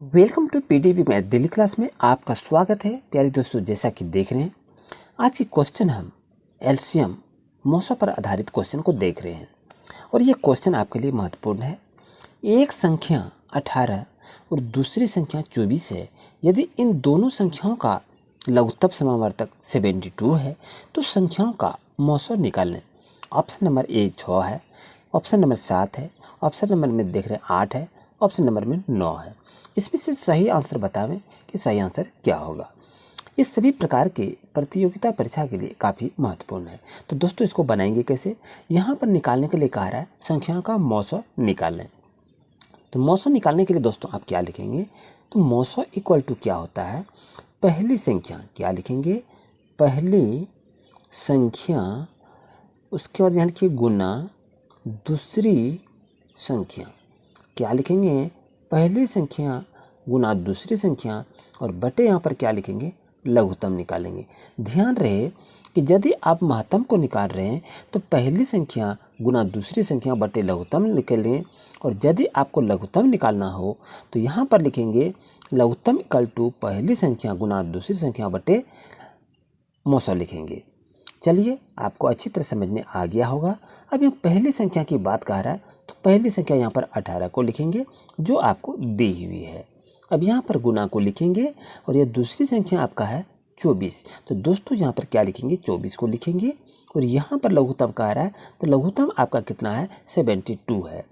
Welcome to PDP math Delhi class में आपका स्वागत है। प्यारे दोस्तों, जैसा कि देख रहे हैं आज की क्वेश्चन हम एलसीएम मौसा पर आधारित क्वेश्चन को देख रहे हैं और ये क्वेश्चन आपके लिए महत्वपूर्ण है। एक संख्या 18 और दूसरी संख्या 24 है। यदि इन दोनों संख्याओं का लघुत्तम समावर्तक 72 है तो संख्याओं का मौसा निकाल लें। ऑप्शन नंबर ए 6 है, ऑप्शन नंबर 7 है, ऑप्शन नंबर में देख रहे हैं 8 है, ऑप्शन नंबर में 9 है। इसमें से सही आंसर बतावें कि सही आंसर क्या होगा। इस सभी प्रकार के प्रतियोगिता परीक्षा के लिए काफ़ी महत्वपूर्ण है। तो दोस्तों इसको बनाएंगे कैसे? यहाँ पर निकालने के लिए कहा रहा है संख्याओं का मौसा निकाल लें। तो मौसा निकालने के लिए दोस्तों आप क्या लिखेंगे? तो मौसा इक्वल टू क्या होता है? पहली संख्या क्या लिखेंगे? पहली संख्या, उसके बाद यहाँ लिखिए गुना दूसरी संख्या। क्या लिखेंगे? पहली संख्या गुना दूसरी संख्या और बटे यहाँ पर क्या लिखेंगे? लघुत्तम निकालेंगे। ध्यान रहे कि यदि आप महत्तम को निकाल रहे हैं तो पहली संख्या गुना दूसरी संख्या बटे लघुत्तम निकालेंगे और यदि आपको लघुत्तम निकालना हो तो यहाँ पर लिखेंगे लघुत्तम इक्वल टू पहली संख्या गुना दूसरी संख्या बटे मौसा लिखेंगे। चलिए, आपको अच्छी तरह समझ में आ गया होगा। अब यहाँ पहली संख्या की बात कर रहा है तो पहली संख्या यहाँ पर 18 को लिखेंगे जो आपको दी हुई है। अब यहाँ पर गुना को लिखेंगे और यह दूसरी संख्या आपका है 24। तो दोस्तों यहाँ पर क्या लिखेंगे? 24 को लिखेंगे और यहाँ पर लघुत्तम कह रहा है तो लघुत्तम आपका कितना है? 72 है।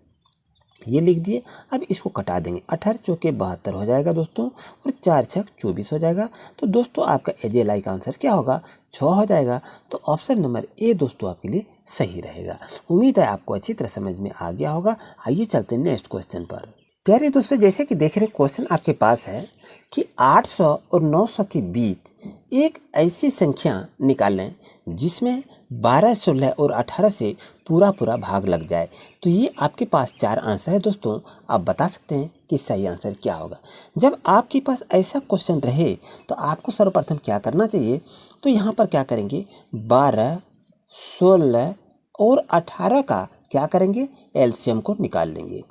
ये लिख दिए। अब इसको कटा देंगे। 18 चौके 72 हो जाएगा दोस्तों और 4 छक 24 हो जाएगा। तो दोस्तों आपका एजे लाइक आंसर क्या होगा? 6 हो जाएगा। तो ऑप्शन नंबर ए दोस्तों आपके लिए सही रहेगा। उम्मीद है आपको अच्छी तरह समझ में आ गया होगा। आइए चलते हैं नेक्स्ट क्वेश्चन पर। प्यारे दोस्तों, जैसे कि देख रहे क्वेश्चन आपके पास है कि 800 और 900 के बीच एक ऐसी संख्या निकालें जिसमें 12, 16 और 18 से पूरा भाग लग जाए। तो ये आपके पास 4 आंसर है दोस्तों। आप बता सकते हैं कि सही आंसर क्या होगा। जब आपके पास ऐसा क्वेश्चन रहे तो आपको सर्वप्रथम क्या करना चाहिए? तो यहाँ पर क्या करेंगे? 12, 16 और 18 का क्या करेंगे? एलसीएम को निकाल लेंगे।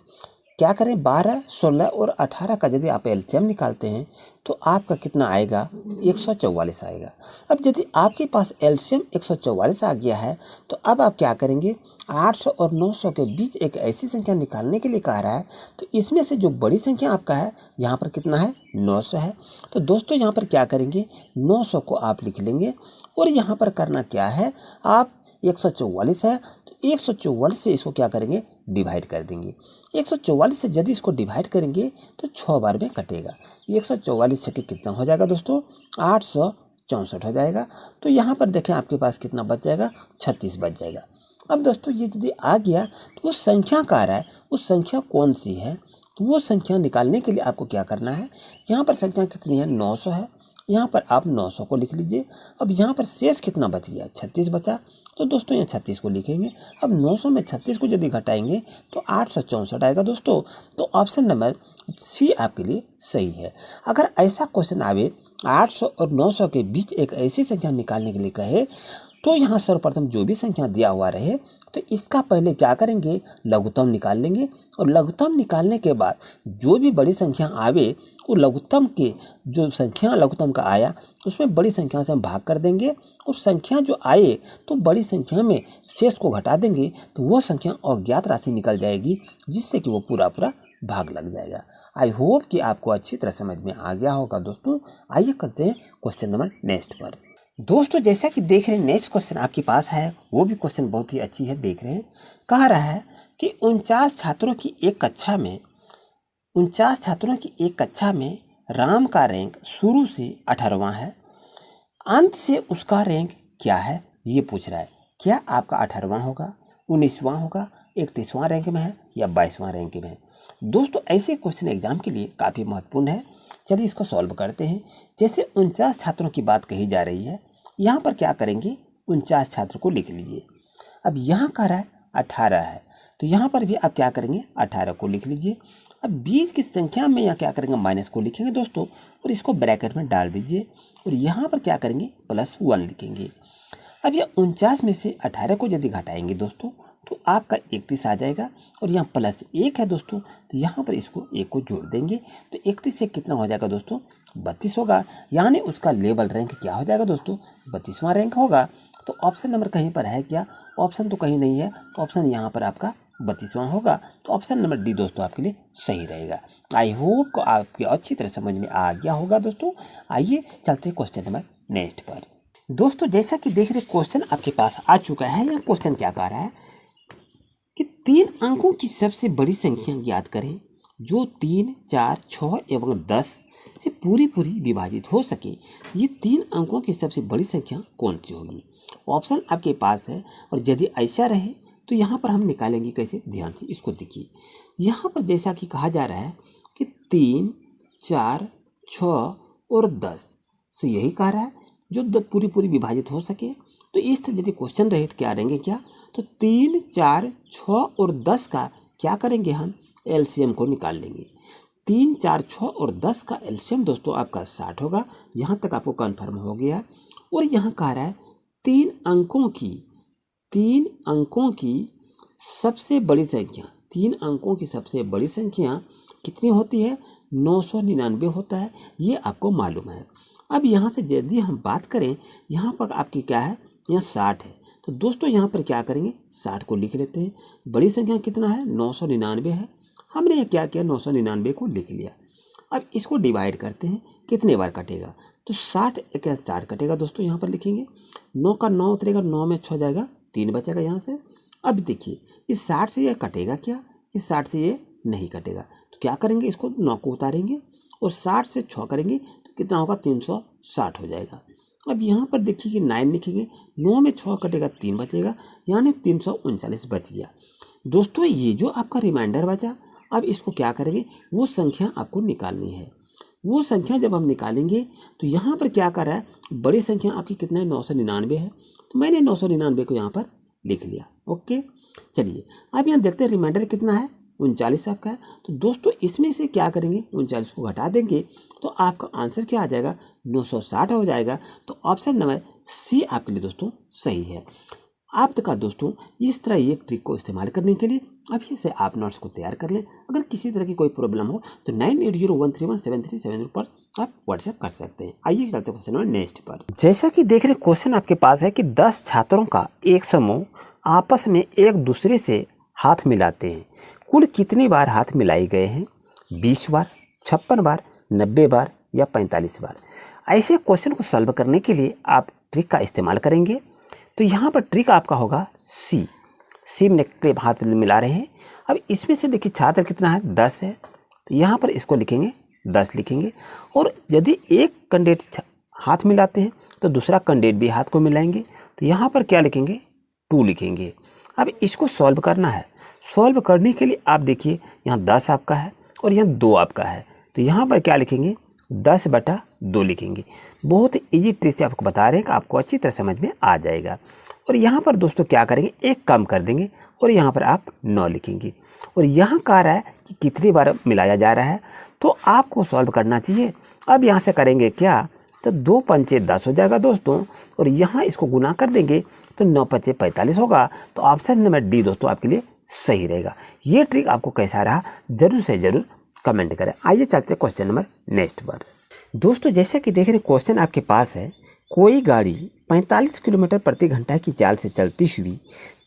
क्या करें? 12, 16 और 18 का यदि आप एलसीएम निकालते हैं तो आपका कितना आएगा? 144 आएगा। अब यदि आपके पास एलसीएम 144 आ गया है तो अब आप क्या करेंगे? 800 और 900 के बीच एक ऐसी संख्या निकालने के लिए कह रहा है। तो इसमें से जो बड़ी संख्या आपका है यहाँ पर कितना है? 900 है। तो दोस्तों यहाँ पर क्या करेंगे? 900 को आप लिख लेंगे और यहाँ पर करना क्या है? आप 144 है तो 144 से इसको क्या करेंगे? डिवाइड कर देंगे। 144 से यदि इसको डिवाइड करेंगे तो 6 बार में कटेगा। 144 छक्के कितना हो जाएगा दोस्तों? 864 हो जाएगा। तो यहाँ पर देखें आपके पास कितना बच जाएगा? 36 बच जाएगा। अब दोस्तों ये यदि आ गया तो वो संख्या का आ रहा है, उस संख्या कौन सी है? तो वो संख्या निकालने के लिए आपको क्या करना है? यहाँ पर संख्या कितनी है? 900 है। यहाँ पर आप 900 को लिख लीजिए। अब यहाँ पर शेष कितना बच गया? 36 बचा। तो दोस्तों यहाँ 36 को लिखेंगे। अब 900 में 36 को यदि घटाएंगे तो 864 आएगा दोस्तों। तो ऑप्शन नंबर सी आपके लिए सही है। अगर ऐसा क्वेश्चन आवे 800 और 900 के बीच एक ऐसी संख्या निकालने के लिए कहे तो यहाँ सर्वप्रथम जो भी संख्या दिया हुआ रहे तो इसका पहले क्या करेंगे? लघुत्तम निकाल लेंगे और लघुत्तम निकालने के बाद जो भी बड़ी संख्या आवे वो लघुत्तम के जो संख्या लघुत्तम का आया उसमें बड़ी संख्या से हम भाग कर देंगे और संख्या जो आए तो बड़ी संख्या में शेष को घटा देंगे तो वो संख्या अज्ञात राशि निकल जाएगी जिससे कि वो पूरा भाग लग जाएगा। आई होप कि आपको अच्छी तरह समझ में आ गया होगा दोस्तों। आइए करते हैं क्वेश्चन नंबर नेक्स्ट पर। दोस्तों जैसा कि देख रहे हैं नेक्स्ट क्वेश्चन आपके पास है, वो भी क्वेश्चन बहुत ही अच्छी है। देख रहे हैं कह रहा है कि 49 छात्रों की एक कक्षा में राम का रैंक शुरू से 18वां है, अंत से उसका रैंक क्या है? ये पूछ रहा है। क्या आपका 18वां होगा, 19वां होगा, 31वां रैंक में है या 22वां रैंक में है? दोस्तों ऐसे क्वेश्चन एग्जाम के लिए काफ़ी महत्वपूर्ण है। चलिए इसको सॉल्व करते हैं। जैसे 49 छात्रों की बात कही जा रही है, यहाँ पर क्या करेंगे? 49 छात्र को लिख लीजिए। अब यहाँ कह रहा है 18 है तो यहाँ पर भी आप क्या करेंगे? 18 को लिख लीजिए। अब 20 की संख्या में यहाँ क्या करेंगे? माइनस को लिखेंगे दोस्तों और इसको ब्रैकेट में डाल दीजिए और यहाँ पर क्या करेंगे? +1 लिखेंगे। अब ये 49 में से 18 को यदि घटाएंगे दोस्तों तो आपका 31 आ जाएगा। और यहाँ +1 है दोस्तों, तो यहाँ पर इसको 1 को जोड़ देंगे तो 31 से कितना हो जाएगा दोस्तों, 32 होगा। यानी उसका लेवल रैंक क्या हो जाएगा दोस्तों, 32वां रैंक होगा। तो ऑप्शन नंबर कहीं पर है क्या, ऑप्शन तो कहीं नहीं है, तो ऑप्शन यहाँ पर आपका 32वां होगा। तो ऑप्शन नंबर डी दोस्तों आपके लिए सही रहेगा। आई होप को आपके अच्छी तरह समझ में आ गया होगा दोस्तों। आइए चलते हैं क्वेश्चन नंबर नेक्स्ट पर। दोस्तों जैसा कि देख रहे क्वेश्चन आपके पास आ चुका है। यह क्वेश्चन क्या कह रहा है कि 3 अंकों की सबसे बड़ी संख्या ज्ञात करें जो 3, 4, 6 एवं 10 से पूरी विभाजित हो सके। ये 3 अंकों की सबसे बड़ी संख्या कौन सी होगी। ऑप्शन आपके पास है, और यदि ऐसा रहे तो यहाँ पर हम निकालेंगे कैसे, ध्यान से इसको देखिए। यहाँ पर जैसा कि कहा जा रहा है कि 3, 4, 6 और 10 से यही कह रहा है जो पूरी विभाजित हो सके। तो इस तरह यदि क्वेश्चन रहे तो क्या करेंगे, क्या तो 3, 4, 6 और 10 का क्या करेंगे, हम एलसीएम को निकाल लेंगे। 3, 4, 6 और 10 का एलसीएम दोस्तों आपका 60 होगा। यहाँ तक आपको कन्फर्म हो गया। और यहाँ कह रहा है 3 अंकों की सबसे बड़ी संख्या, 3 अंकों की सबसे बड़ी संख्या कितनी होती है, 999 होता है, ये आपको मालूम है। अब यहाँ से यदि हम बात करें, यहाँ पर आपकी क्या है, यहाँ 60 है। तो दोस्तों यहाँ पर क्या करेंगे, 60 को लिख लेते हैं। बड़ी संख्या कितना है, 999 है। हमने ये क्या किया, 999 को लिख लिया। अब इसको डिवाइड करते हैं, कितने बार कटेगा, तो 60 क्या 60 कटेगा दोस्तों। यहाँ पर लिखेंगे 9 का 9 उतरेगा, 9 में 6 जाएगा, 3 बचेगा यहाँ से। अब देखिए इस 60 से ये कटेगा क्या, इस 60 से ये नहीं कटेगा। तो क्या करेंगे, इसको 9 को उतारेंगे और 60 से 6 करेंगे तो कितना होगा, 360 हो जाएगा। अब यहाँ पर देखिए कि 9 लिखेंगे, 9 में 6 कटेगा, 3 बचेगा, यानी 339 बच गया। दोस्तों ये जो आपका रिमाइंडर बचा, अब इसको क्या करेंगे, वो संख्या आपको निकालनी है। वो संख्या जब हम निकालेंगे तो यहाँ पर क्या कर रहा है, बड़ी संख्या आपकी कितना है, 999 है। तो मैंने 999 को यहाँ पर लिख लिया। ओके, चलिए अब यहाँ देखते हैं रिमाइंडर कितना है, 39 आपका है। तो दोस्तों इसमें से क्या करेंगे, 39 को घटा देंगे तो आपका आंसर क्या आ जाएगा, 960 हो जाएगा। तो ऑप्शन नंबर सी आपके लिए दोस्तों सही है। आप तक दोस्तों इस तरह ये ट्रिक को इस्तेमाल करने के लिए अभी से आप नोट्स को तैयार कर लें। अगर किसी तरह की कोई प्रॉब्लम हो तो 9801317370 पर आप व्हाट्सएप कर सकते हैं। आइए चलते क्वेश्चन नंबर नेक्स्ट पर। जैसा कि देख रहे क्वेश्चन आपके पास है कि 10 छात्रों का एक समूह आपस में एक दूसरे से हाथ मिलाते हैं। कुल कितनी बार हाथ मिलाए गए हैं, 20 बार, 56 बार, 90 बार या 45 बार। ऐसे क्वेश्चन को सॉल्व करने के लिए आप ट्रिक का इस्तेमाल करेंगे। तो यहाँ पर ट्रिक आपका होगा सी में हाथ मिला रहे हैं। अब इसमें से देखिए छात्र कितना है, 10 है। तो यहाँ पर इसको लिखेंगे, 10 लिखेंगे। और यदि एक कैंडिडेट हाथ मिलाते हैं तो दूसरा कैंडिडेट भी हाथ को मिलाएंगे। तो यहाँ पर क्या लिखेंगे, 2 लिखेंगे। अब इसको सॉल्व करना है। सॉल्व करने के लिए आप देखिए यहाँ 10 आपका है और यहाँ 2 आपका है। तो यहाँ पर क्या लिखेंगे, 10/2 लिखेंगे। बहुत इजी ट्रिक से आपको बता रहे हैं कि आपको अच्छी तरह समझ में आ जाएगा। और यहाँ पर दोस्तों क्या करेंगे, एक कम कर देंगे और यहाँ पर आप 9 लिखेंगे। और यहाँ कह रहा है कि कितनी बार मिलाया जा रहा है, तो आपको सॉल्व करना चाहिए। अब यहाँ से करेंगे क्या, तो 2 पंचे 10 हो जाएगा दोस्तों। और यहाँ इसको गुना कर देंगे तो 9 पंचे 45 होगा। तो ऑप्शन नंबर डी दोस्तों आपके लिए सही रहेगा। ये ट्रिक आपको कैसा रहा जरूर से जरूर कमेंट करें। आइए चलते क्वेश्चन नंबर नेक्स्ट पर। दोस्तों जैसा कि देख रहे क्वेश्चन आपके पास है, कोई गाड़ी 45 किलोमीटर प्रति घंटा की चाल से चलती हुई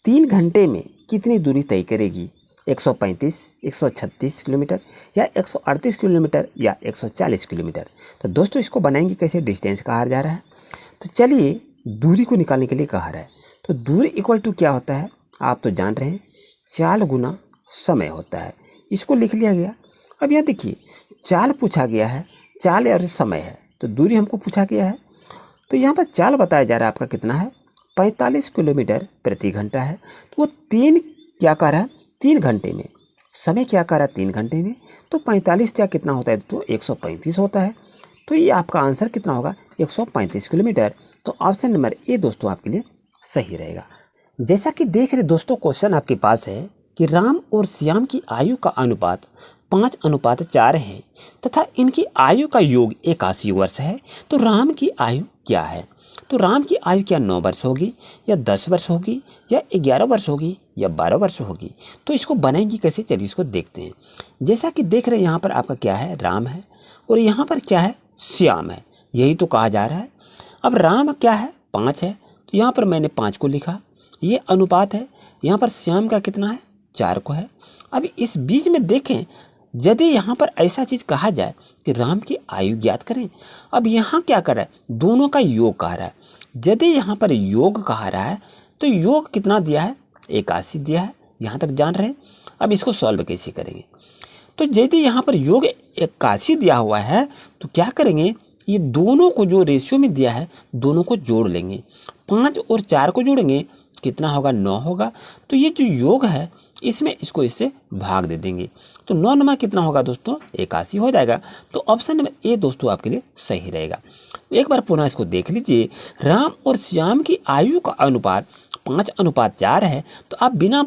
3 घंटे में कितनी दूरी तय करेगी, 135, 136 किलोमीटर या 138 किलोमीटर या 140 किलोमीटर। तो दोस्तों इसको बनाएंगे कैसे, डिस्टेंस कहा जा रहा है। तो चलिए दूरी को निकालने के लिए कहा रहा है। तो दूरी इक्वल टू क्या होता है, आप तो जान रहे हैं, चाल गुना समय होता है। इसको लिख लिया गया। अब यहाँ देखिए चाल पूछा गया है, चाल और समय है, तो दूरी हमको पूछा गया है। तो यहाँ पर चाल बताया जा रहा है आपका कितना है, 45 किलोमीटर प्रति घंटा है। तो वो 3 क्या कह रहा है, 3 घंटे में। समय क्या कह रहा है, 3 घंटे में। तो 45 क्या कितना होता है, तो 135 होता है। तो ये आपका आंसर कितना होगा, 135 किलोमीटर। तो ऑप्शन नंबर ए दोस्तों आपके लिए सही रहेगा। जैसा कि देख रहे दोस्तों क्वेश्चन आपके पास है कि राम और श्याम की आयु का अनुपात 5:4 है तथा इनकी आयु का योग 81 वर्ष है। तो राम की आयु क्या है। तो राम की आयु क्या 9 वर्ष होगी या 10 वर्ष होगी या 11 वर्ष होगी या 12 वर्ष होगी। तो इसको बनाएंगी कैसे, चलिए इसको देखते हैं। जैसा कि देख रहे हैं यहाँ पर आपका क्या है, राम है, और यहाँ पर क्या है, श्याम है, यही तो कहा जा रहा है। अब राम क्या है, 5 है, तो यहाँ पर मैंने 5 को लिखा, ये अनुपात है। यहाँ पर श्याम का कितना है, 4 को है। अब इस बीच में देखें, यदि यहाँ पर ऐसा चीज़ कहा जाए कि राम की आयु ज्ञात करें, अब यहाँ क्या कर रहा है, दोनों का योग कहा रहा है। यदि यहाँ पर योग कहा रहा है तो योग कितना दिया है, 81 दिया है, यहाँ तक जान रहे हैं। अब इसको सॉल्व कैसे करेंगे, तो यदि यहाँ पर योग 81 दिया हुआ है तो क्या करेंगे, ये दोनों को जो रेशियो में दिया है दोनों को जोड़ लेंगे। 5 और 4 को जोड़ेंगे, कितना होगा, 9 होगा। तो ये जो योग है इसमें इसको इससे भाग दे देंगे, तो 9 नमा कितना होगा दोस्तों, 81 हो जाएगा। तो ऑप्शन नंबर ए दोस्तों आपके लिए सही रहेगा। एक बार पुनः इसको देख लीजिए, राम और श्याम की आयु का अनुपात 5:4 है। तो आप बिना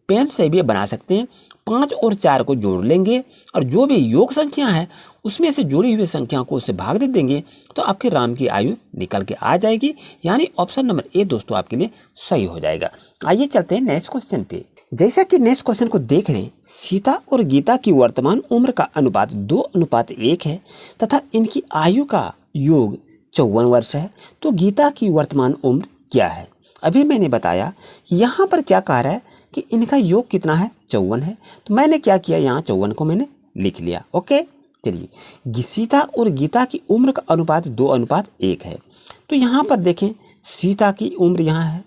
पेन से भी बना सकते हैं। 5 और 4 को जोड़ लेंगे और जो भी योग संख्या है उसमें से जुड़ी हुई संख्या को उससे भाग दे देंगे, तो आपके राम की आयु निकल के आ जाएगी। यानी ऑप्शन नंबर ए दोस्तों आपके लिए सही हो जाएगा। आइए चलते हैं नेक्स्ट क्वेश्चन पे। जैसा कि नेक्स्ट क्वेश्चन को देख रहे हैं, सीता और गीता की वर्तमान उम्र का अनुपात 2:1 है तथा इनकी आयु का योग 54 वर्ष है। तो गीता की वर्तमान उम्र क्या है। अभी मैंने बताया यहाँ पर क्या कह रहा है कि इनका योग कितना है, 54 है। तो मैंने क्या किया, यहाँ 54 को मैंने लिख लिया। ओके, चलिए, सीता और गीता की उम्र का अनुपात 2:1 है। तो यहाँ पर देखें, सीता की उम्र यहाँ है,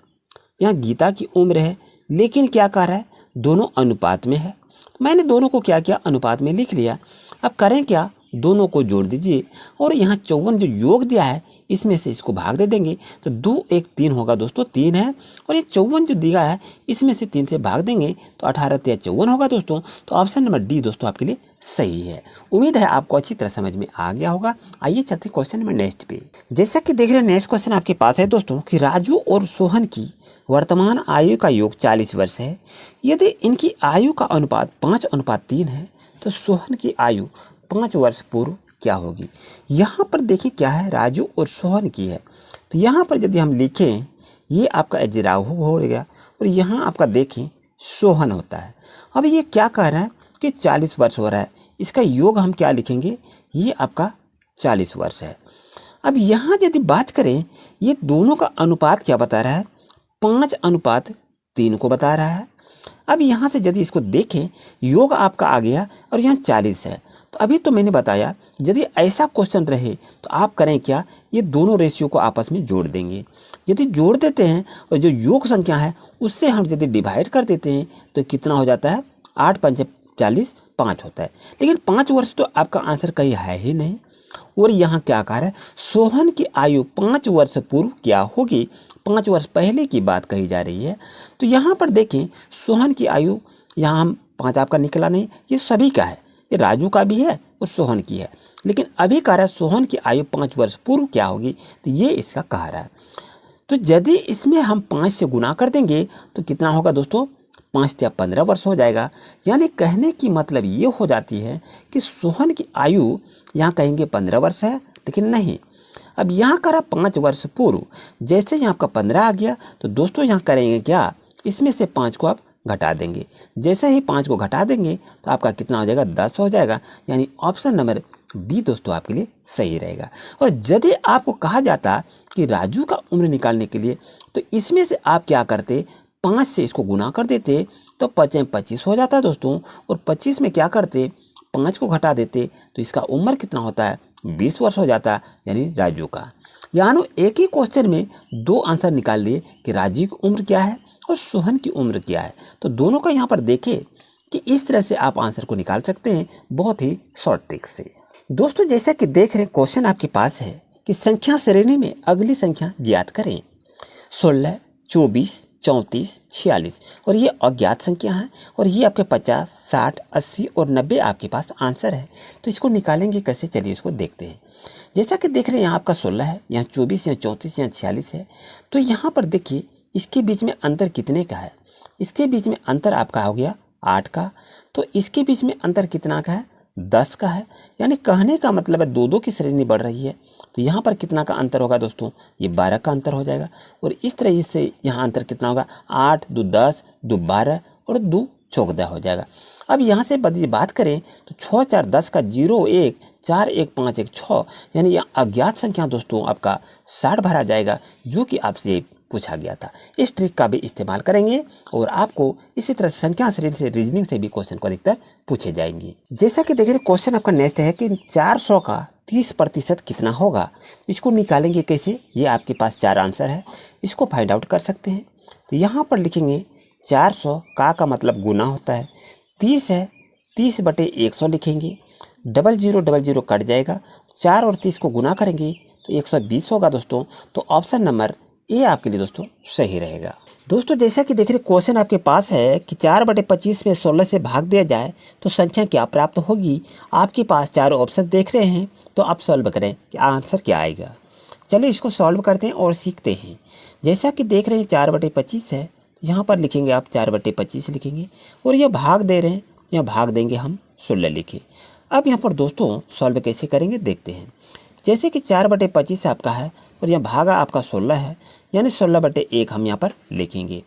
यहाँ गीता की उम्र है, लेकिन क्या कह रहा है, दोनों अनुपात में है। मैंने दोनों को क्या किया, अनुपात में लिख लिया। अब करें क्या, दोनों को जोड़ दीजिए और यहाँ 54 जो योग दिया है इसमें से इसको भाग दे देंगे, तो 2 1 3 होगा दोस्तों, 3 है। और ये 54 जो दिया है इसमें से 3 से भाग देंगे तो 18 3 54 होगा दोस्तों। तो ऑप्शन नंबर डी दोस्तों आपके लिए सही है। उम्मीद है आपको अच्छी तरह समझ में आ गया होगा। आइए चलते क्वेश्चन नंबर नेक्स्ट पे। जैसा कि देख रहे हैं, नेक्स्ट क्वेश्चन आपके पास है दोस्तों कि राजू और सोहन की वर्तमान आयु का योग 40 वर्ष है। यदि इनकी आयु का अनुपात 5:3 है तो सोहन की आयु 5 वर्ष पूर्व क्या होगी। यहाँ पर देखिए क्या है, राजू और सोहन की है। तो यहाँ पर यदि हम लिखें, ये आपका राहु हो गया और यहाँ आपका देखें सोहन होता है। अब ये क्या कह रहा है कि 40 वर्ष हो रहा है, इसका योग हम क्या लिखेंगे, ये आपका 40 वर्ष है। अब यहाँ यदि बात करें, ये दोनों का अनुपात क्या बता रहा है, 5:3 को बता रहा है। अब यहाँ से यदि इसको देखें, योग आपका आ गया और यहाँ 40 है। तो अभी तो मैंने बताया यदि ऐसा क्वेश्चन रहे तो आप करें क्या, ये दोनों रेशियो को आपस में जोड़ देंगे। यदि जोड़ देते हैं और जो योग संख्या है उससे हम यदि डिवाइड कर देते हैं तो कितना हो जाता है, 8 5 40 5 होता है। लेकिन 5 वर्ष तो आपका आंसर कहीं है ही नहीं। और यहाँ क्या कह रहा है, सोहन की आयु 5 वर्ष पूर्व क्या होगी, 5 वर्ष पहले की बात कही जा रही है। तो यहाँ पर देखें, सोहन की आयु यहाँ हम 5 आपका निकला नहीं, ये सभी का है, ये राजू का भी है और सोहन की है। लेकिन अभी कह रहा है सोहन की आयु 5 वर्ष पूर्व क्या होगी, तो ये इसका कह रहा है। तो यदि इसमें हम 5 से गुना कर देंगे तो कितना होगा दोस्तों, 5 या 15 वर्ष हो जाएगा। यानी कहने की मतलब ये हो जाती है कि सोहन की आयु यहाँ कहेंगे 15 वर्ष है, लेकिन नहीं। अब यहाँ करा 5 वर्ष पूर्व, जैसे यहाँ आपका 15 आ गया तो दोस्तों यहाँ करेंगे क्या, इसमें से 5 को आप घटा देंगे। जैसे ही 5 को घटा देंगे तो आपका कितना हो जाएगा, 10 हो जाएगा। यानी ऑप्शन नंबर बी दोस्तों आपके लिए सही रहेगा। और यदि आपको कहा जाता कि राजू का उम्र निकालने के लिए, तो इसमें से आप क्या करते, 5 से इसको गुना कर देते तो 5 25 हो जाता है दोस्तों। और 25 में क्या करते, 5 को घटा देते तो इसका उम्र कितना होता है, 20 वर्ष हो जाता है, यानी राजू का। यानी एक ही क्वेश्चन में 2 आंसर निकाल लिए कि राजू की उम्र क्या है और सोहन की उम्र क्या है। तो दोनों का यहाँ पर देखें कि इस तरह से आप आंसर को निकाल सकते हैं, बहुत ही शॉर्ट ट्रिक से। दोस्तों जैसा कि देख रहे हैं, क्वेश्चन आपके पास है कि संख्या श्रेणी में अगली संख्या ज्ञात करें। 16, 24, 34, 46 और ये अज्ञात संख्या है और ये आपके 50, 60, 80 और 90 आपके पास आंसर है। तो इसको निकालेंगे कैसे, चलिए इसको देखते हैं। जैसा कि देख रहे हैं, यहाँ आपका 16 है, यहाँ 24, यहाँ 34, यहाँ 46 है। तो यहाँ पर देखिए इसके बीच में अंतर कितने का है, इसके बीच में अंतर आपका हो गया 8 का। तो इसके बीच में अंतर कितना का है, 10 का है, यानी कहने का मतलब है 2-2 की श्रेणी बढ़ रही है। तो यहाँ पर कितना का अंतर होगा दोस्तों, ये 12 का अंतर हो जाएगा। और इस तरह से यहाँ अंतर कितना होगा, 8 2 10 2 12 और 2 14 हो जाएगा। अब यहाँ से बात करें तो 6 4 10 का 0 1 4 1 5 1 6, यानी यह अज्ञात संख्या दोस्तों आपका 60 भरा जाएगा, जो कि आपसे पूछा गया था। इस ट्रिक का भी इस्तेमाल करेंगे और आपको इसी तरह संख्या श्रेणी से रीजनिंग से भी क्वेश्चन को अधिकतर पूछे जाएंगे। जैसा कि देखिए क्वेश्चन आपका नेक्स्ट है कि 400 का 30% कितना होगा। इसको निकालेंगे कैसे, ये आपके पास 4 आंसर है, इसको फाइंड आउट कर सकते हैं। तो यहाँ पर लिखेंगे 400 का मतलब गुना होता है, 30 है 30/100 लिखेंगे, 0000 कट जाएगा, 4 और 30 को गुना करेंगे तो 120 होगा दोस्तों। तो ऑप्शन नंबर ए आपके लिए दोस्तों सही रहेगा। दोस्तों जैसा कि देख रहे क्वेश्चन आपके पास है कि 4/25 में 16 से भाग दिया जाए तो संख्या क्या प्राप्त होगी। आपके पास 4 ऑप्शन देख रहे हैं, तो आप सॉल्व करें कि आंसर क्या आएगा। चलिए इसको सॉल्व करते हैं और सीखते हैं। जैसा कि देख रहे हैं 4/25 है, यहाँ पर लिखेंगे आप 4/25 लिखेंगे और यह भाग दे रहे हैं, यहाँ भाग देंगे हम 16 लिखे। अब यहाँ पर दोस्तों सॉल्व कैसे करेंगे देखते हैं। जैसे कि 4/25 आपका है और यह भागा आपका 16 है, यानी 16/1 हम यहाँ पर लिखेंगे।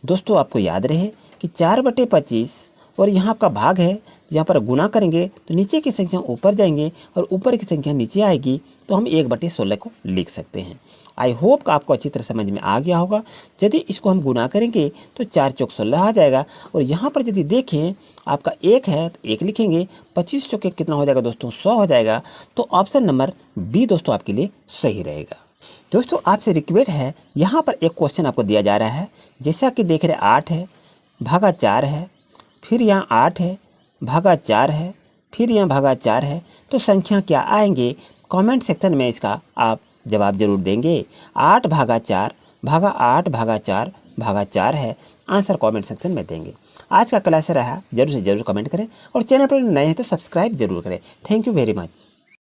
दोस्तों आपको याद रहे कि 4/25 और यहाँ आपका भाग है, यहाँ पर गुना करेंगे तो नीचे की संख्या ऊपर जाएंगे और ऊपर की संख्या नीचे आएगी, तो हम 1/16 को लिख सकते हैं। आई होप का आपको अच्छी तरह समझ में आ गया होगा। यदि इसको हम गुना करेंगे तो 4 चौक 16 आ जाएगा और यहाँ पर यदि देखें आपका 1 है तो 1 लिखेंगे, 25 चौके कितना हो जाएगा दोस्तों, 100 हो जाएगा। तो ऑप्शन नंबर बी दोस्तों आपके लिए सही रहेगा। दोस्तों आपसे रिक्वेस्ट है, यहाँ पर एक क्वेश्चन आपको दिया जा रहा है। जैसा कि देख रहे 8 है भागा 4 है, फिर यहाँ 8 है भागा 4 है, फिर यहाँ भागा 4 है, तो संख्या क्या आएंगे। कमेंट सेक्शन में इसका आप जवाब जरूर देंगे। 8 भागा 4 भागा 8 भागा 4 भागा 4 है, आंसर कमेंट सेक्शन में देंगे। आज का क्लास रहा, जरूर से जरूर कमेंट करें और चैनल पर नए हैं तो सब्सक्राइब जरूर करें। Thank you very much.